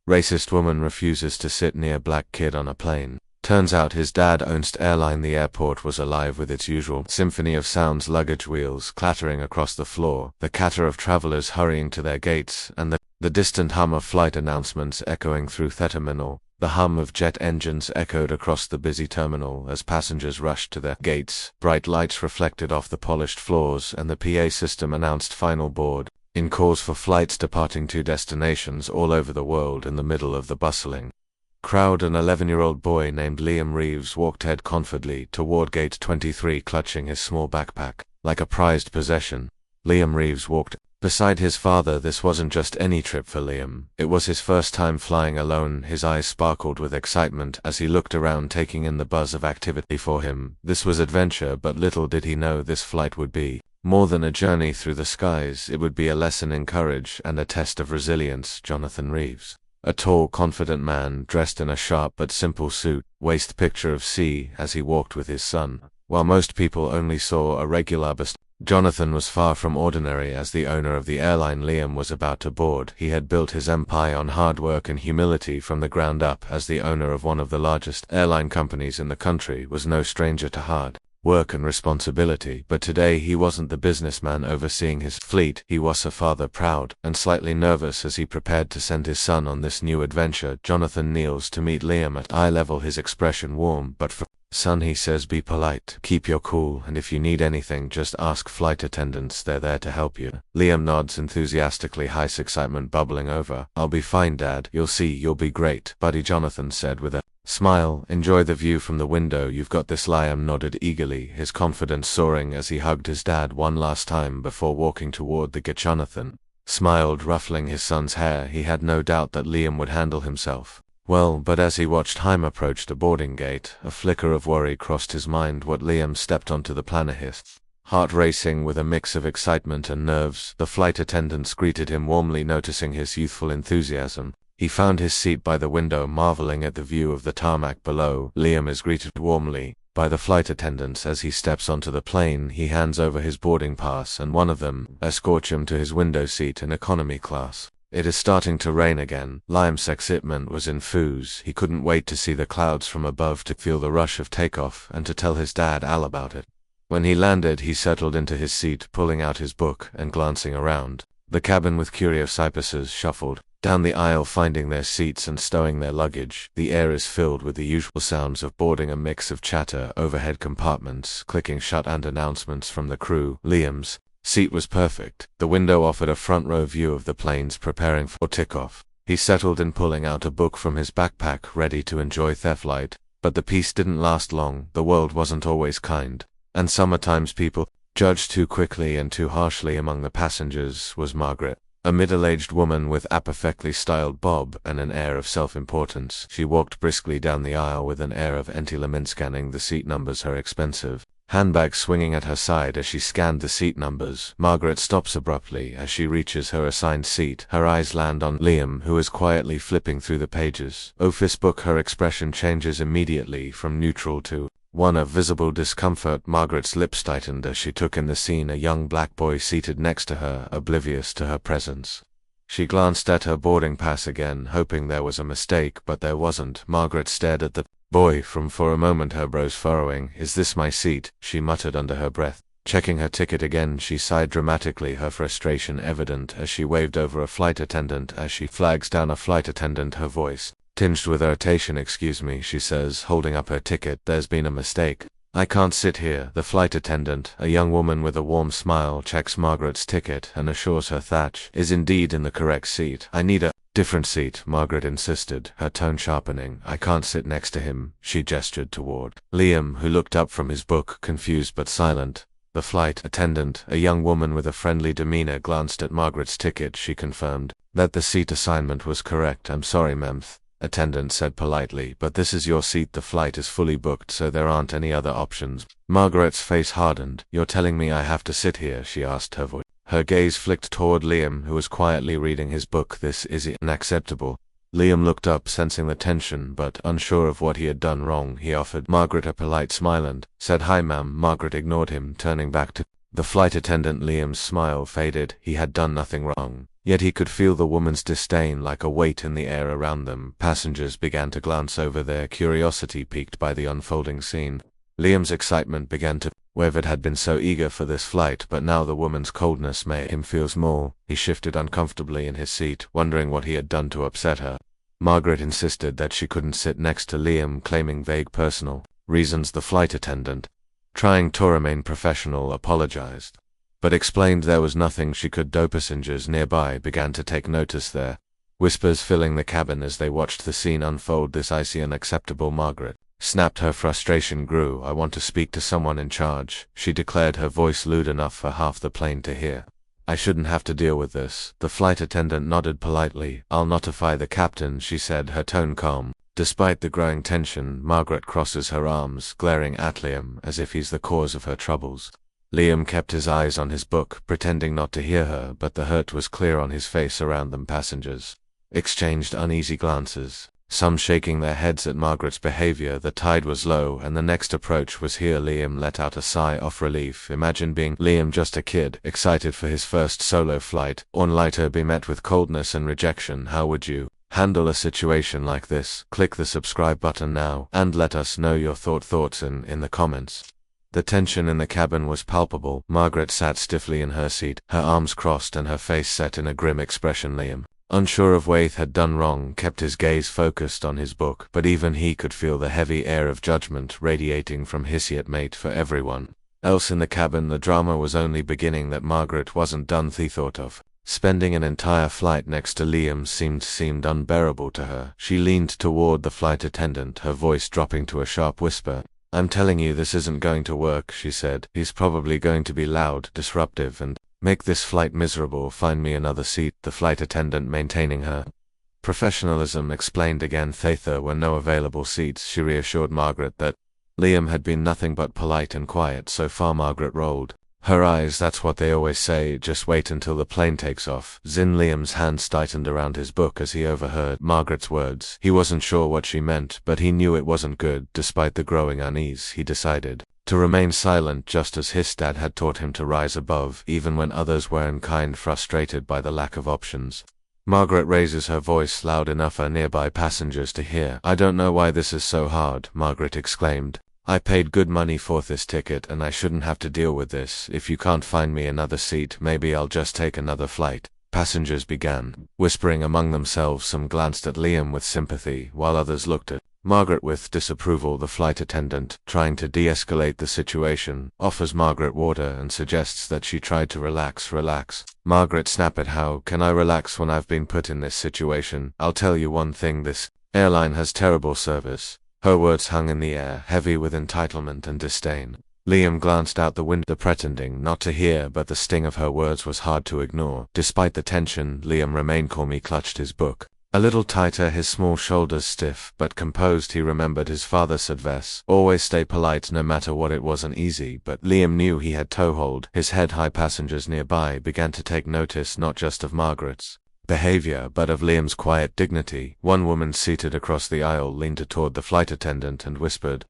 Racist woman refuses to sit near black kid on a plane. Turns out his dad owns Airline. The airport was alive with its usual symphony of sounds, luggage wheels clattering across the floor, the catter of travelers hurrying to their gates, and the distant hum of flight announcements echoing through the terminal. The hum of jet engines echoed across the busy terminal as passengers rushed to their gates. Bright lights reflected off the polished floors, and the PA system announced final board in calls for flights departing to destinations all over the world. In the middle of the bustling crowd, an 11-year-old boy named Liam Reeves walked head confidently toward gate 23, clutching his small backpack like a prized possession. Liam Reeves walked beside his father. This wasn't just any trip for Liam. It was his first time flying alone. His eyes sparkled with excitement as he looked around, taking in the buzz of activity for him. This was adventure, but little did he know this flight would be more than a journey through the skies. It would be a lesson in courage and a test of resilience. Jonathan Reeves, a tall, confident man dressed in a sharp but simple suit, waist picture of sea as he walked with his son. While most people only saw a regular bus, Jonathan was far from ordinary. As the owner of the airline Liam was about to board, he had built his empire on hard work and humility from the ground up. As the owner of one of the largest airline companies in the country, was no stranger to hard work and responsibility. But today he wasn't the businessman overseeing his fleet. He was a father, proud and slightly nervous as he prepared to send his son on this new adventure. Jonathan kneels to meet Liam at eye level, his expression warm but son, he says, be polite, keep your cool, and if you need anything just ask flight attendants, they're there to help you. Liam nods enthusiastically, his excitement bubbling over. I'll be fine, Dad. You'll see, you'll be great, buddy, Jonathan said with a smile. Enjoy the view from the window, you've got this. Liam nodded eagerly, his confidence soaring as he hugged his dad one last time before walking toward the gate. Jonathan smiled, ruffling his son's hair. He had no doubt that Liam would handle himself well, but as he watched Haim approach the boarding gate, a flicker of worry crossed his mind. What Liam stepped onto the planet, his heart racing with a mix of excitement and nerves. The flight attendants greeted him warmly, noticing his youthful enthusiasm. He found his seat by the window, marveling at the view of the tarmac below. Liam is greeted warmly by the flight attendants as he steps onto the plane. He hands over his boarding pass, and one of them escorts him to his window seat in economy class. It is starting to rain again. Liam's excitement was infused. He couldn't wait to see the clouds from above, to feel the rush of takeoff, and to tell his dad all about it. When he landed, he settled into his seat, pulling out his book and glancing around. The cabin with curious eyepieces shuffled down the aisle, finding their seats and stowing their luggage. The air is filled with the usual sounds of boarding, a mix of chatter, overhead compartments clicking shut, and announcements from the crew. Liam's seat was perfect. The window offered a front row view of the planes preparing for takeoff. He settled in, pulling out a book from his backpack, ready to enjoy their flight. But the peace didn't last long. The world wasn't always kind, and sometimes people judged too quickly and too harshly. Among the passengers was Margaret, a middle-aged woman with a perfectly styled bob and an air of self-importance. She walked briskly down the aisle with an air of entertainment, scanning the seat numbers, her expensive handbag swinging at her side. As she scanned the seat numbers, Margaret stops abruptly as she reaches her assigned seat. Her eyes land on Liam, who is quietly flipping through the pages of his book. Her expression changes immediately from neutral to one of visible discomfort. Margaret's lips tightened as she took in the scene, a young black boy seated next to her, oblivious to her presence. She glanced at her boarding pass again, hoping there was a mistake, but there wasn't. Margaret stared at the boy for a moment, her brows furrowing. Is this my seat? She muttered under her breath. Checking her ticket again, she sighed dramatically, her frustration evident as she waved over a flight attendant. As she flags down a flight attendant, her voice tinged with irritation. Excuse me, she says, holding up her ticket. There's been a mistake. I can't sit here. The flight attendant, a young woman with a warm smile, checks Margaret's ticket and assures her Thatch is indeed in the correct seat. I need a different seat, Margaret insisted, her tone sharpening. I can't sit next to him. She gestured toward Liam, who looked up from his book, confused but silent. The flight attendant, a young woman with a friendly demeanor, glanced at Margaret's ticket. She confirmed that the seat assignment was correct. I'm sorry, ma'am, attendant said politely, but this is your seat. The flight is fully booked, so there aren't any other options. Margaret's face hardened. You're telling me I have to sit here? She asked, her voice. Her gaze flicked toward Liam, who was quietly reading his book. This is unacceptable. Liam looked up, sensing the tension, but unsure of what he had done wrong. He offered Margaret a polite smile and said, "Hi, ma'am." Margaret ignored him, turning back to the flight attendant. Liam's smile faded. He had done nothing wrong. Yet he could feel the woman's disdain like a weight in the air around them. Passengers began to glance over, their curiosity piqued by the unfolding scene. Liam's excitement began to Weavered had been so eager for this flight, but now the woman's coldness made him feel small. He shifted uncomfortably in his seat, wondering what he had done to upset her. Margaret insisted that she couldn't sit next to Liam, claiming vague personal reasons. The flight attendant, trying to remain professional, apologized, but explained there was nothing she could do. Passengers nearby began to take notice, their whispers filling the cabin as they watched the scene unfold. This icy unacceptable. Margaret snapped. Her frustration grew. I want to speak to someone in charge, she declared, her voice loud enough for half the plane to hear. I shouldn't have to deal with this. The flight attendant nodded politely. I'll notify the captain, she said, her tone calm. Despite the growing tension, Margaret crosses her arms, glaring at Liam as if he's the cause of her troubles. Liam kept his eyes on his book, pretending not to hear her, but the hurt was clear on his face around them. Passengers exchanged uneasy glances, some shaking their heads at Margaret's behavior. The tide was low, and the next approach was here. Liam let out a sigh of relief. Imagine being Liam, just a kid, excited for his first solo flight, on later be met with coldness and rejection. How would you handle a situation like this? Click the subscribe button now, and let us know your thoughts in the comments. The tension in the cabin was palpable. Margaret sat stiffly in her seat, her arms crossed and her face set in a grim expression. Liam, unsure of what he had done wrong, kept his gaze focused on his book, but even he could feel the heavy air of judgment radiating from his yet mate. For everyone else in the cabin, the drama was only beginning. That Margaret wasn't done. The thought of spending an entire flight next to Liam seemed unbearable to her. She leaned toward the flight attendant, her voice dropping to a sharp whisper. I'm telling you, this isn't going to work, she said. He's probably going to be loud, disruptive, and make this flight miserable. Find me another seat. The flight attendant, maintaining her professionalism, explained again. There were no available seats. She reassured Margaret that Liam had been nothing but polite and quiet so far. Margaret rolled her eyes. That's what they always say, just wait until the plane takes off. Zin. Liam's hands tightened around his book as he overheard Margaret's words. He wasn't sure what she meant, but he knew it wasn't good. Despite the growing unease, he decided to remain silent, just as his dad had taught him to rise above, even when others were unkind, frustrated by the lack of options. Margaret raises her voice loud enough for nearby passengers to hear. I don't know why this is so hard, Margaret exclaimed. I paid good money for this ticket, and I shouldn't have to deal with this. If you can't find me another seat, maybe I'll just take another flight. Passengers began whispering among themselves. Some glanced at Liam with sympathy, while others looked at Margaret with disapproval. The flight attendant, trying to de-escalate the situation, offers Margaret water and suggests that she try to relax. Margaret snapped at, how can I relax when I've been put in this situation? I'll tell you one thing, this airline has terrible service. Her words hung in the air, heavy with entitlement and disdain. Liam glanced out the window, pretending not to hear, but the sting of her words was hard to ignore. Despite the tension, Liam remained calm. He clutched his book a little tighter, his small shoulders stiff but composed. He remembered his father's advice, always stay polite no matter what. It wasn't easy, but Liam knew he had toehold. His head high. Passengers nearby began to take notice, not just of Margaret's behavior, but of Liam's quiet dignity. One woman seated across the aisle leaned toward the flight attendant and whispered,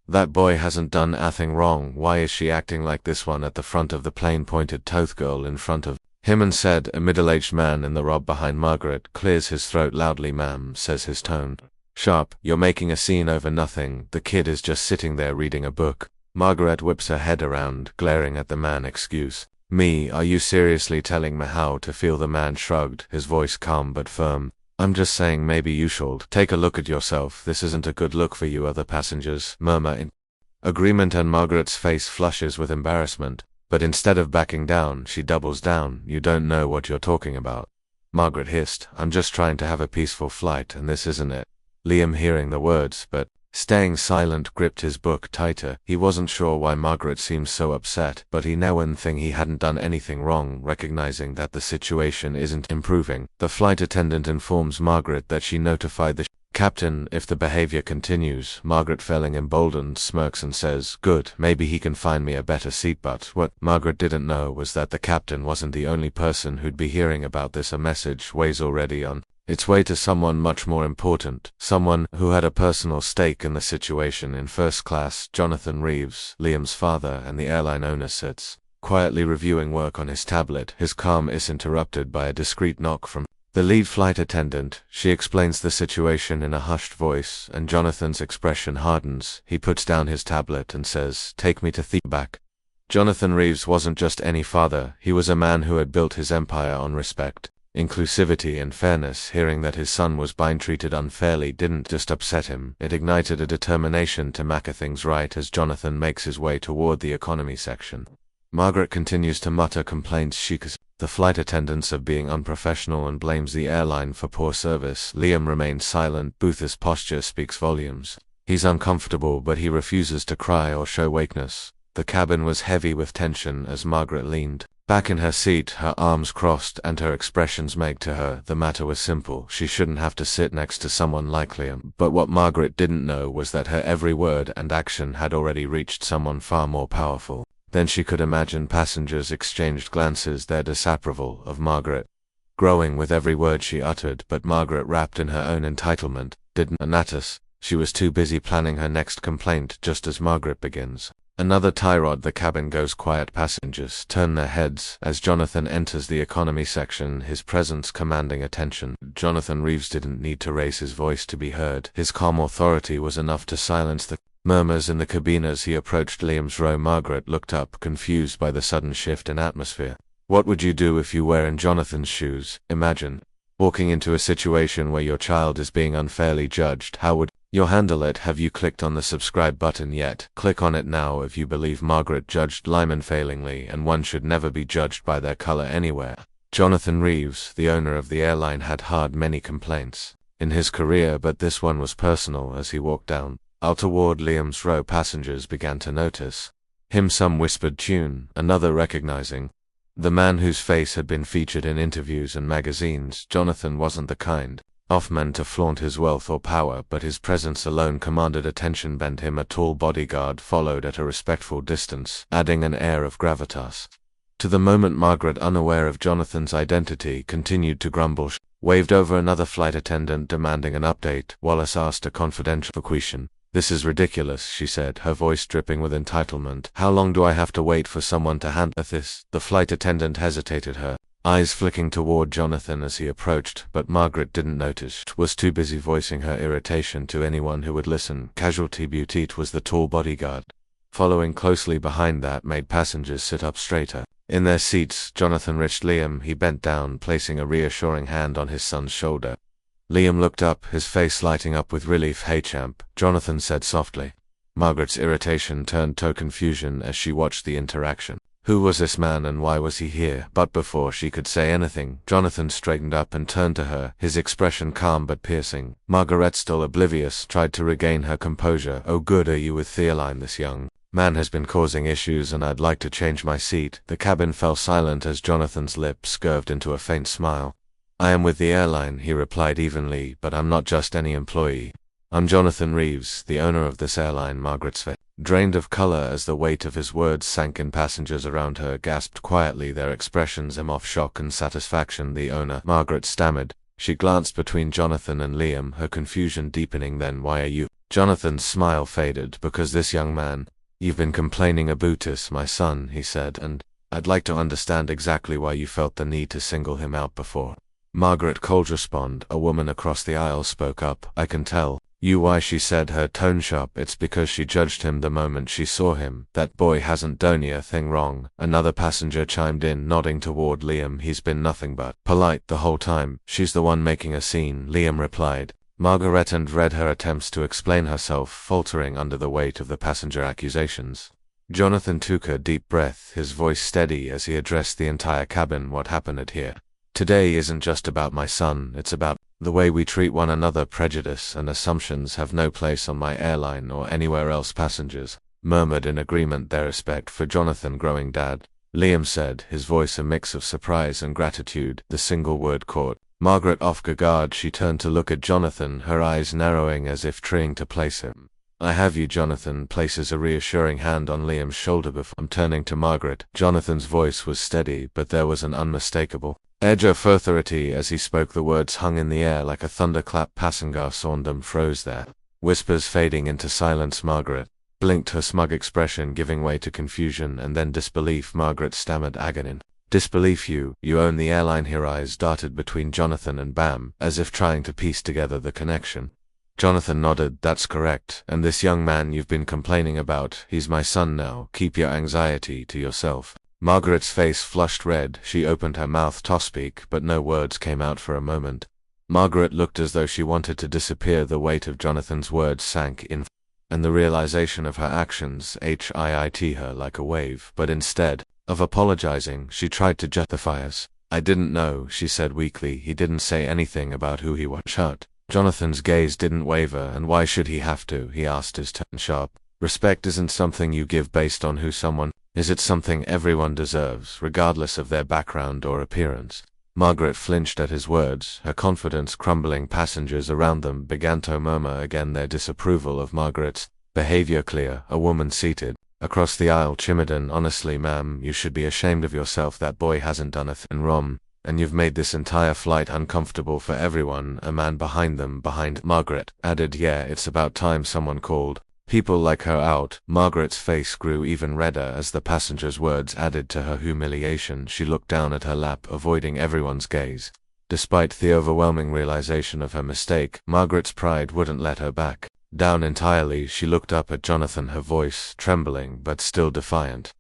that boy hasn't done anything wrong. Why is she acting like this? One at the front of the plane pointed to the girl in front of him and said, a middle-aged man in the robe behind Margaret clears his throat loudly. Ma'am, says his tone sharp, you're making a scene over nothing. The kid is just sitting there reading a book. Margaret whips her head around, glaring at the man. Excuse me, are you seriously telling me how to feel? The man shrugged, his voice calm but firm. I'm just saying maybe you should take a look at yourself. This isn't a good look for you. Other passengers murmur in agreement, and Margaret's face flushes with embarrassment. But instead of backing down, she doubles down. You don't know what you're talking about, Margaret hissed. I'm just trying to have a peaceful flight, and this isn't it. Liam, hearing the words, but staying silent, gripped his book tighter. He wasn't sure why Margaret seemed so upset, but he knew one thing: he hadn't done anything wrong. Recognizing that the situation isn't improving, the flight attendant informs Margaret that she notified the captain if the behavior continues. Margaret, feeling emboldened, smirks and says, good, maybe he can find me a better seat. But what Margaret didn't know was that the captain wasn't the only person who'd be hearing about this. A message was already on its way to someone much more important, someone who had a personal stake in the situation. In first class, Jonathan Reeves, Liam's father and the airline owner, sits quietly reviewing work on his tablet. His calm is interrupted by a discreet knock from the lead flight attendant. She explains the situation in a hushed voice, and Jonathan's expression hardens. He puts down his tablet and says, "Take me to back." Jonathan Reeves wasn't just any father, he was a man who had built his empire on respect, inclusivity and fairness. Hearing that his son was being treated unfairly didn't just upset him, it ignited a determination to make things right as Jonathan makes his way toward the economy section. Margaret continues to mutter complaints she accuses the flight attendants of being unprofessional and blames the airline for poor service. Liam remains silent. Booth's posture speaks volumes. He's uncomfortable, but he refuses to cry or show weakness. The cabin was heavy with tension as Margaret leaned back in her seat, her arms crossed, and her expressions made to her. The matter was simple. She shouldn't have to sit next to someone like Liam. But what Margaret didn't know was that her every word and action had already reached someone far more powerful than she could imagine. Passengers exchanged glances, their disapproval of Margaret growing with every word she uttered, but Margaret, wrapped in her own entitlement, didn't notice. She was too busy planning her next complaint. Just as Margaret begins another tirade, the cabin goes quiet. Passengers turn their heads as Jonathan enters the economy section, his presence commanding attention. Jonathan Reeves didn't need to raise his voice to be heard. His calm authority was enough to silence the murmurs in the cabine. As he approached Liam's row, Margaret looked up, confused by the sudden shift in atmosphere. What would you do if you were in Jonathan's shoes? Imagine walking into a situation where your child is being unfairly judged. How would you handle it? Have you clicked on the subscribe button yet? Click on it now if you believe Margaret judged Liam unfailingly, and one should never be judged by their color anywhere. Jonathan Reeves, the owner of the airline, had had many complaints in his career, but this one was personal. As he walked down out toward Liam's row, passengers began to notice him. Some whispered tune, another recognizing the man whose face had been featured in interviews and magazines. Jonathan wasn't the kind of man to flaunt his wealth or power, but his presence alone commanded attention. Bent him, a tall bodyguard followed at a respectful distance, adding an air of gravitas to the moment. Margaret, unaware of Jonathan's identity, continued to grumble. She waved over another flight attendant demanding an update. Wallace asked a confidential question. "This is ridiculous," she said, her voice dripping with entitlement. "How long do I have to wait for someone to handle this?" The flight attendant hesitated, her eyes flicking toward Jonathan as he approached, but Margaret didn't notice. She was too busy voicing her irritation to anyone who would listen. Casualty Butit was the tall bodyguard. Following closely behind that made passengers sit up straighter in their seats. Jonathan reached Liam. He bent down, placing a reassuring hand on his son's shoulder. Liam looked up, his face lighting up with relief. "Hey champ," Jonathan said softly. Margaret's irritation turned to confusion as she watched the interaction. Who was this man and why was he here? But before she could say anything, Jonathan straightened up and turned to her, his expression calm but piercing. Margaret, still oblivious, tried to regain her composure. "Oh good, are you with Airline? This young man has been causing issues and I'd like to change my seat." The cabin fell silent as Jonathan's lips curved into a faint smile. "I am with the airline," he replied evenly, "but I'm not just any employee. I'm Jonathan Reeves, the owner of this airline." Margaret's face drained of color as the weight of his words sank in. Passengers around her gasped quietly, their expressions of shock and satisfaction. "The owner," Margaret stammered. She glanced between Jonathan and Liam, her confusion deepening. "Then why are you?" Jonathan's smile faded. "Because this young man you've been complaining about is my son," he said, "and I'd like to understand exactly why you felt the need to single him out before." Margaret cold respond. A woman across the aisle spoke up. "I can tell you why," she said, her tone sharp. "It's because she judged him the moment she saw him. That boy hasn't done a thing wrong." Another passenger chimed in, nodding toward Liam. "He's been nothing but polite the whole time. She's the one making a scene," Liam replied. Margaret read her attempts to explain herself, faltering under the weight of the passenger accusations. Jonathan took a deep breath, his voice steady as he addressed the entire cabin. "What happened here today isn't just about my son, it's about the way we treat one another. Prejudice and assumptions have no place on my airline or anywhere else." Passengers murmured in agreement, their respect for Jonathan growing. "Dad," Liam said, his voice a mix of surprise and gratitude. The single word caught Margaret off guard. She turned to look at Jonathan, her eyes narrowing as if trying to place him. "I have you." Jonathan places a reassuring hand on Liam's shoulder before turning to Margaret. Jonathan's voice was steady, but there was an unmistakable edge of authority as he spoke. The words hung in the air like a thunderclap. Passenger Saundham froze there, whispers fading into silence. Margaret blinked, her smug expression giving way to confusion and then disbelief. Margaret stammered agony. Disbelief? You own the airline? Her eyes darted between Jonathan and Bam, as if trying to piece together the connection. Jonathan nodded. That's correct. And this young man you've been complaining about, he's my son now. Keep your anxiety to yourself. Margaret's face flushed red. She opened her mouth to speak, but no words came out for a moment. Margaret looked as though she wanted to disappear. The weight of Jonathan's words sank in, and the realization of her actions hit her like a wave. But instead of apologizing, she tried to justify us. I didn't know, she said weakly. He didn't say anything about who he was. Shut. Jonathan's gaze didn't waver. And why should he have to? He asked, his tone sharp. Respect isn't something you give based on who someone is. It's something everyone deserves, regardless of their background or appearance. Margaret flinched at his words, her confidence crumbling. Passengers around them began to murmur again their disapproval of Margaret's behavior. Clear, a woman seated across the aisle chimed in. Honestly, ma'am, you should be ashamed of yourself. That boy hasn't done a thing wrong, and you've made this entire flight uncomfortable for everyone. A man behind Margaret added. Yeah, it's about time someone called people like her out. Margaret's face grew even redder as the passenger's words added to her humiliation. She looked down at her lap, avoiding everyone's gaze. Despite the overwhelming realization of her mistake, Margaret's pride wouldn't let her back down entirely. She looked up at Jonathan, her voice trembling but still defiant.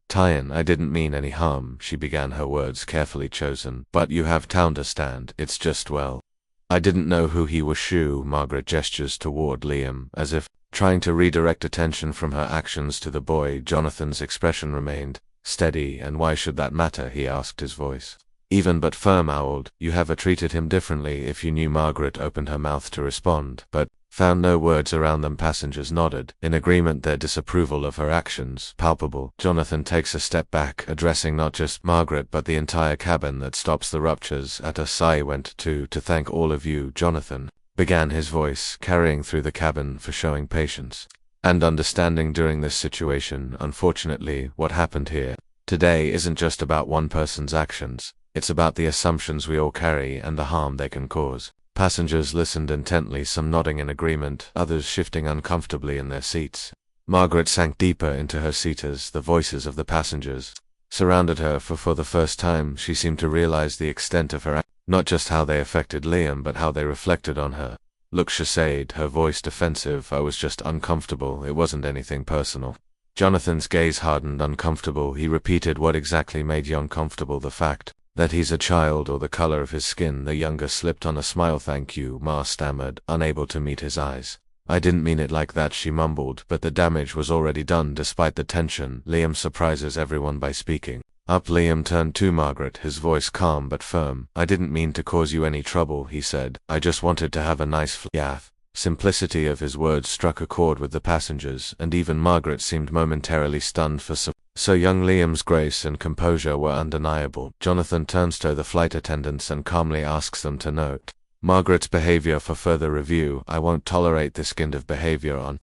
Tyan, I didn't mean any harm, she began, her words carefully chosen, but you have to understand, it's just, well, I didn't know who he was. Shoo. Margaret gestures toward Liam, as if trying to redirect attention from her actions to the boy. Jonathan's expression remained steady. And why should that matter? He asked, his voice even but firm. Owled, you have treated him differently. If you knew. Margaret opened her mouth to respond, but found no words around them. Passengers nodded in agreement, their disapproval of her actions palpable. Jonathan takes a step back, addressing not just Margaret but the entire cabin. That stops the ruptures. At a sigh went to thank all of you, Jonathan began, his voice carrying through the cabin, for showing patience and understanding during this situation. Unfortunately, what happened here today isn't just about one person's actions. It's about the assumptions we all carry and the harm they can cause. Passengers listened intently, some nodding in agreement, others shifting uncomfortably in their seats. Margaret sank deeper into her seat as the voices of the passengers surrounded her. For the first time, she seemed to realize the extent of her actions, not just how they affected Liam, but how they reflected on her. Look, she said, her voice defensive, I was just uncomfortable. It wasn't anything personal. Jonathan's gaze hardened. Uncomfortable? He repeated. What exactly made you uncomfortable? The fact that he's a child, or the color of his skin? The younger slipped on a smile. Thank you, Ma stammered, unable to meet his eyes. I didn't mean it like that, she mumbled, but the damage was already done. Despite the tension, Liam surprises everyone by speaking up. Liam turned to Margaret, his voice calm but firm. I didn't mean to cause you any trouble, he said. I just wanted to have a nice yath. Simplicity of his words struck a chord with the passengers, and even Margaret seemed momentarily stunned for so young. Liam's grace and composure were undeniable. Jonathan turns to the flight attendants and calmly asks them to note Margaret's behavior for further review. I won't tolerate this kind of behavior on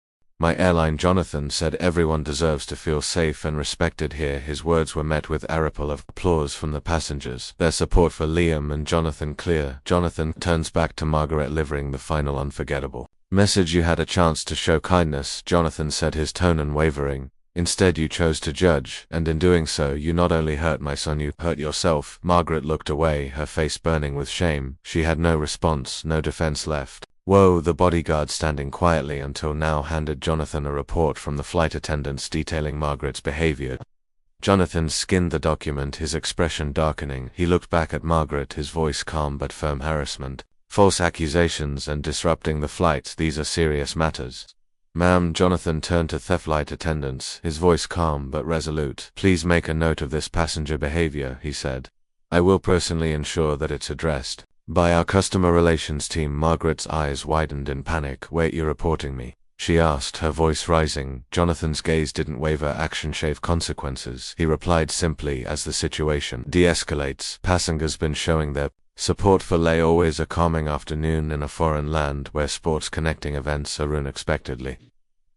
my airline. Jonathan said everyone deserves to feel safe and respected here. His words were met with a ripple of applause from the passengers, their support for Liam and Jonathan clear. Jonathan turns back to Margaret, delivering the final unforgettable message. You had a chance to show kindness, Jonathan said, his tone unwavering. Instead you chose to judge, and in doing so you not only hurt my son, you hurt yourself. Margaret looked away, her face burning with shame. She had no response, no defense left. Whoa, the bodyguard, standing quietly until now, handed Jonathan a report from the flight attendants detailing Margaret's behavior. Jonathan skinned the document, his expression darkening. He looked back at Margaret, his voice calm but firm. Harassment, false accusations, and disrupting the flight, these are serious matters. Ma'am, Jonathan turned to the flight attendants, his voice calm but resolute. Please make a note of this passenger behavior, he said. I will personally ensure that it's addressed by our customer relations team. Margaret's eyes widened in panic. Wait, you're reporting me? She asked, her voice rising. Jonathan's gaze didn't waver. Action shave consequences, he replied simply. As the situation de-escalates, passengers been showing their support for Lay. Always a calming afternoon in a foreign land where sports connecting events are unexpectedly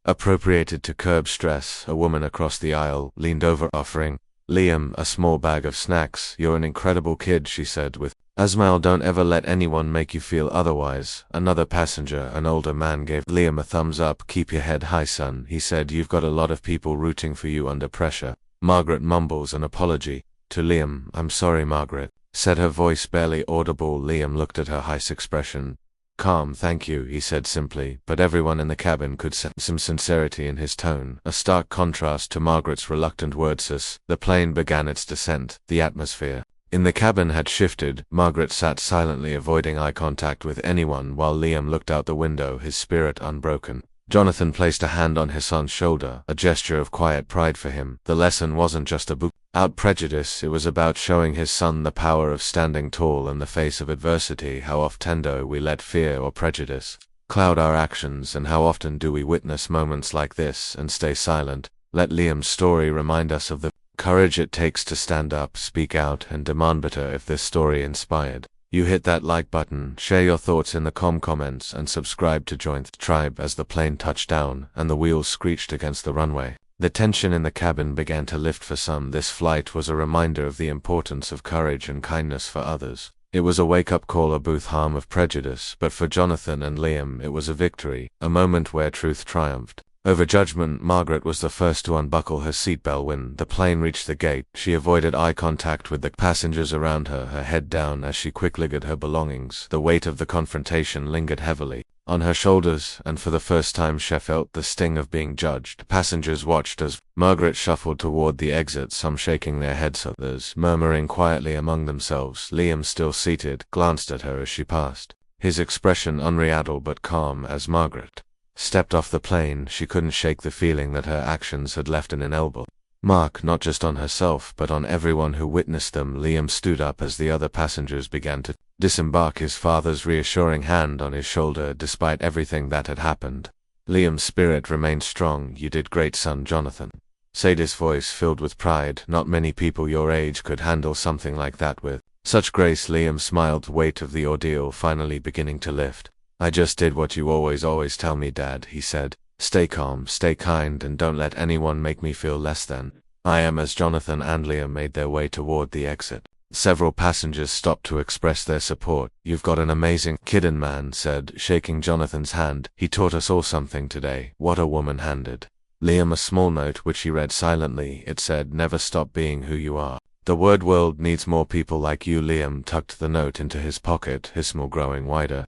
appropriated to curb stress. A woman across the aisle leaned over, offering Liam a small bag of snacks. You're an incredible kid, she said with Asmail, don't ever let anyone make you feel otherwise. Another passenger, an older man, gave Liam a thumbs up. Keep your head high, son, he said. You've got a lot of people rooting for you under pressure. Margaret mumbles an apology to Liam. I'm sorry, Margaret, said her voice barely audible. Liam looked at her heiss expression. Calm, thank you, he said simply, but everyone in the cabin could sense some sincerity in his tone, a stark contrast to Margaret's reluctant words. The plane began its descent. The atmosphere in the cabin had shifted. Margaret sat silently, avoiding eye contact with anyone, while Liam looked out the window, his spirit unbroken. Jonathan placed a hand on his son's shoulder, a gesture of quiet pride for him. The lesson wasn't just about prejudice, it was about showing his son the power of standing tall in the face of adversity. How often do we let fear or prejudice cloud our actions, and how often do we witness moments like this and stay silent? Let Liam's story remind us of the courage it takes to stand up, speak out, and demand better. If this story inspired you, hit that like button, share your thoughts in the comments, and subscribe to join the tribe. As the plane touched down and the wheels screeched against the runway, the tension in the cabin began to lift. For some, this flight was a reminder of the importance of courage and kindness for others. It was a wake-up call about harm of prejudice, but for Jonathan and Liam it was a victory, a moment where truth triumphed over judgment. Margaret was the first to unbuckle her seatbelt when the plane reached the gate. She avoided eye contact with the passengers around her, her head down as she quickly gathered her belongings. The weight of the confrontation lingered heavily on her shoulders, and for the first time she felt the sting of being judged. Passengers watched as Margaret shuffled toward the exit, some shaking their heads, others murmuring quietly among themselves. Liam, still seated, glanced at her as she passed, his expression unreadable but calm. As Margaret stepped off the plane, she couldn't shake the feeling that her actions had left an indelible mark, not just on herself, but on everyone who witnessed them. Liam stood up as the other passengers began to disembark, his father's reassuring hand on his shoulder. Despite everything that had happened, Liam's spirit remained strong. You did great, son, Jonathan said, his voice filled with pride. Not many people your age could handle something like that with such grace. Liam smiled, the weight of the ordeal finally beginning to lift. I just did what you always tell me, Dad, he said. Stay calm, stay kind, and don't let anyone make me feel less than I am. As Jonathan and Liam made their way toward the exit, several passengers stopped to express their support. You've got an amazing kid, man said, shaking Jonathan's hand. He taught us all something today. What a woman handed Liam a small note, which he read silently. It said, never stop being who you are. The world needs more people like you. Liam tucked the note into his pocket, his smile growing wider.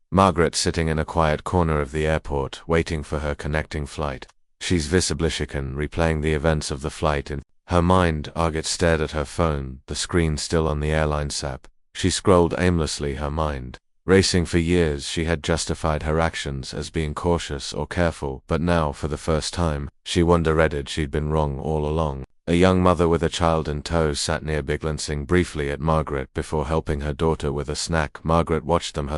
Margaret, sitting in a quiet corner of the airport, waiting for her connecting flight. She's visibly shaken, replaying the events of the flight in her mind. Margaret stared at her phone, the screen still on the airline's app. She scrolled aimlessly, her mind racing. For years she had justified her actions as being cautious or careful, but now, for the first time, she wondered she'd been wrong all along. A young mother with a child in tow sat nearby, glancing briefly at Margaret before helping her daughter with a snack. Margaret watched them,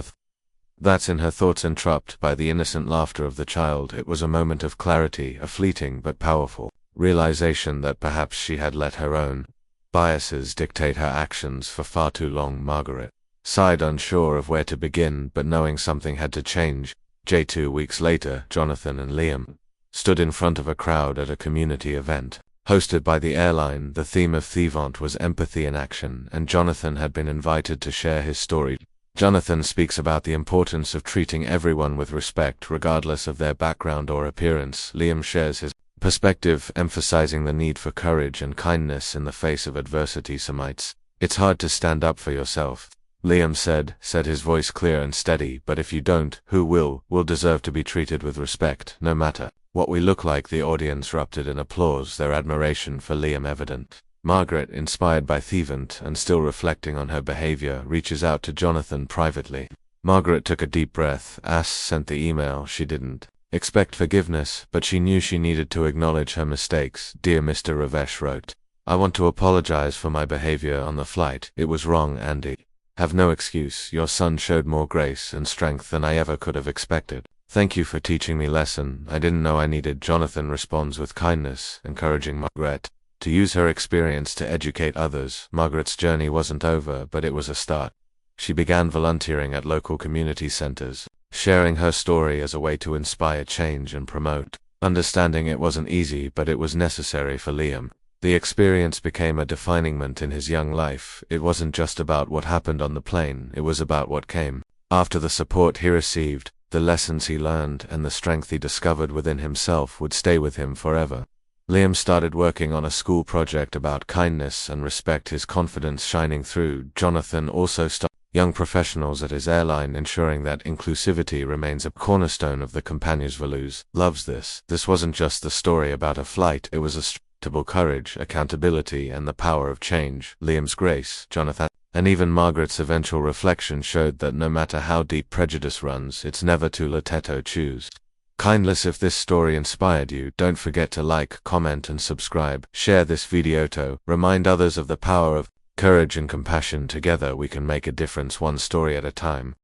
that's in her thoughts interrupted by the innocent laughter of the child. It was a moment of clarity, a fleeting but powerful realization that perhaps she had let her own biases dictate her actions for far too long. Margaret sighed, unsure of where to begin, but knowing something had to change. 2 weeks later, Jonathan and Liam stood in front of a crowd at a community event hosted by the airline. The theme of the event was empathy in action, and Jonathan had been invited to share his story. Jonathan speaks about the importance of treating everyone with respect, regardless of their background or appearance. Liam shares his perspective, emphasizing the need for courage and kindness in the face of adversity. Semites, it's hard to stand up for yourself, Liam said, his voice clear and steady, but if you don't, who will? We'll deserve to be treated with respect, no matter what we look like. The audience erupted in applause, their admiration for Liam evident. Margaret, inspired by the event and still reflecting on her behavior, reaches out to Jonathan privately. Margaret took a deep breath. Sent the email. She didn't expect forgiveness, but she knew she needed to acknowledge her mistakes. Dear Mr. Ravesh wrote, I want to apologize for my behavior on the flight. It was wrong, Andy. Have no excuse. Your son showed more grace and strength than I ever could have expected. Thank you for teaching me lesson I didn't know I needed. Jonathan responds with kindness, encouraging Margaret to use her experience to educate others. Margaret's journey wasn't over, but it was a start. She began volunteering at local community centers, sharing her story as a way to inspire change and promote understanding. It wasn't easy, but it was necessary for Liam. The experience became a defining moment in his young life. It wasn't just about what happened on the plane, it was about what came after. The support he received, the lessons he learned, and the strength he discovered within himself would stay with him forever. Liam started working on a school project about kindness and respect, his confidence shining through. Jonathan also started young professionals at his airline, ensuring that inclusivity remains a cornerstone of the company's values. Loves this. This wasn't just the story about a flight, it was a courage, accountability, and the power of change. Liam's grace, Jonathan, and even Margaret's eventual reflection showed that no matter how deep prejudice runs, it's never too late to choose kindness. If this story inspired you, don't forget to like, comment, and subscribe. Share this video to remind others of the power of courage and compassion. Together we can make a difference, one story at a time.